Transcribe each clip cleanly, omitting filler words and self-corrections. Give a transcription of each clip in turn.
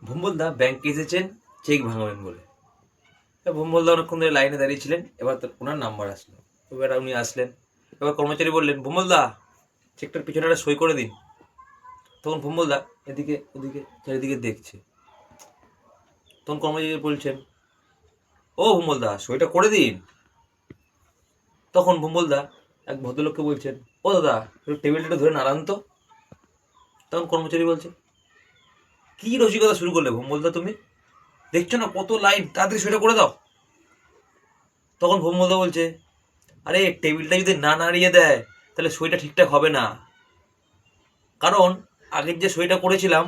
ভুম্বলদা ব্যাংকে এসেছেন চেক ভাঙাবেন বলে। ভুম্বলদা অনেকক্ষণ ধরে লাইনে দাঁড়িয়েছিলেন। এবার ওনার নাম্বার আসলো। এবার উনি আসলেন। এবার কর্মচারী বললেন, ভুম্বলদা চেকটার পিছনে একটা সই করে দিন। তখন ভুম্বলদা এদিকে ওদিকে চারিদিকে দেখছে। তখন কর্মচারী বলছেন, ও ভুম্বলদা সইটা করে দিন। তখন ভুম্বলদা এক ভদ্রলোককে বলছেন, ও দাদা একটু টেবিলটা ধরে নাড়ান তো। তখন কর্মচারী বলছে, কি রসিকতা শুরু করলে ভুম্বলদা তুমি? দেখছো না কত লাইন, তাড়াতাড়ি সইটা করে দাও। তখন ভুম্বলদা বলছে, আরে টেবিলটা যদি না নাড়িয়ে দেয় তাহলে সইটা ঠিকঠাক হবে না। কারণ আগের যে সইটা করেছিলাম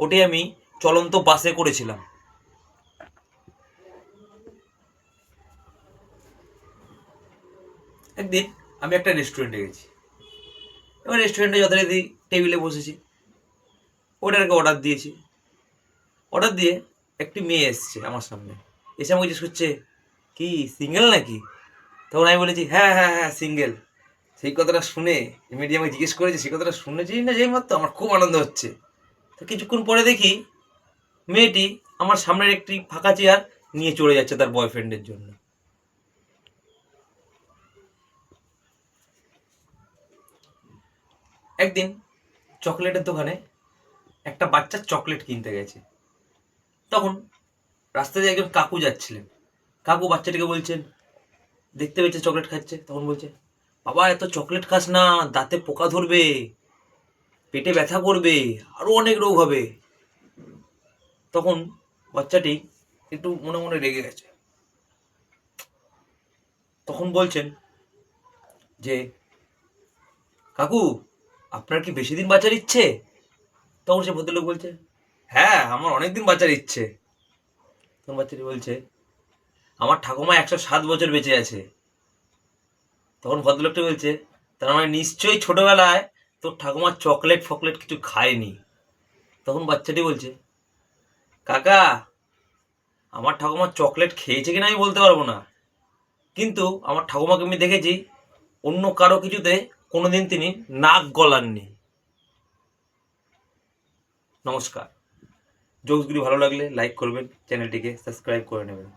ওটি আমি চলন্ত বাসে করেছিলাম। একদিন আমি একটা রেস্টুরেন্টে গেছি। এবার রেস্টুরেন্টে যথারীতি টেবিলে বসেছি, ওটাকে অর্ডার দিয়েছি। অর্ডার দিয়ে একটি মেয়ে এসছে আমার সামনে, এসে আমাকে জিজ্ঞেস করছে, কি সিঙ্গেল নাকি? তখন আমি বলেছি, হ্যাঁ হ্যাঁ হ্যাঁ সিঙ্গেল। সেই কথাটা শুনে ইমিডিয়েট আমাকে জিজ্ঞেস করেছে, সেই কথাটা শুনেছি না যেই মাত্র আমার খুব আনন্দ হচ্ছে। তো কিছুক্ষণ পরে দেখি মেয়েটি আমার সামনের একটি ফাঁকা চেয়ার নিয়ে চলে যাচ্ছে তার বয়ফ্রেন্ডের জন্য। একদিন চকলেটের দোকানে একটা বাচ্চা চকলেট কিনতে গেছে। তখন রাস্তা দিয়ে একজন কাকু যাচ্ছিলেন। কাকু বাচ্চাটিকে বলছেন, দেখতে পেয়েছে চকলেট খাচ্ছে, তখন বলছে, বাবা এত চকলেট খাস না, দাঁতে পোকা ধরবে, পেটে ব্যথা করবে, আরো অনেক রোগ হবে। তখন বাচ্চাটি একটু মনে মনে রেগে গেছে। তখন বলছেন যে, কাকু আপনার কি বেশি দিন বাঁচার ইচ্ছে? তখন সে ভদ্রলোক বলছে, হ্যাঁ আমার অনেকদিন বাঁচার ইচ্ছে। তখন বাচ্চাটি বলছে, আমার ঠাকুমা 107 বছর বেঁচে আছে। তখন ভদ্রলোকটি বলছে, তার মানে নিশ্চয়ই ছোটবেলায় তোর ঠাকুমা চকলেট ফকলেট কিছু খায়নি। তখন বাচ্চাটি বলছে, কাকা আমার ঠাকুমা চকলেট খেয়েছে কিনা আমি বলতে পারবো না, কিন্তু আমার ঠাকুমাকে আমি দেখেছি অন্য কারো কিছুতে কোনোদিন তিনি নাক গলাননি। নমস্কার। জোকসগুলি ভালো লাগলে লাইক করবেন, চ্যানেলটিকে সাবস্ক্রাইব করে নেবেন।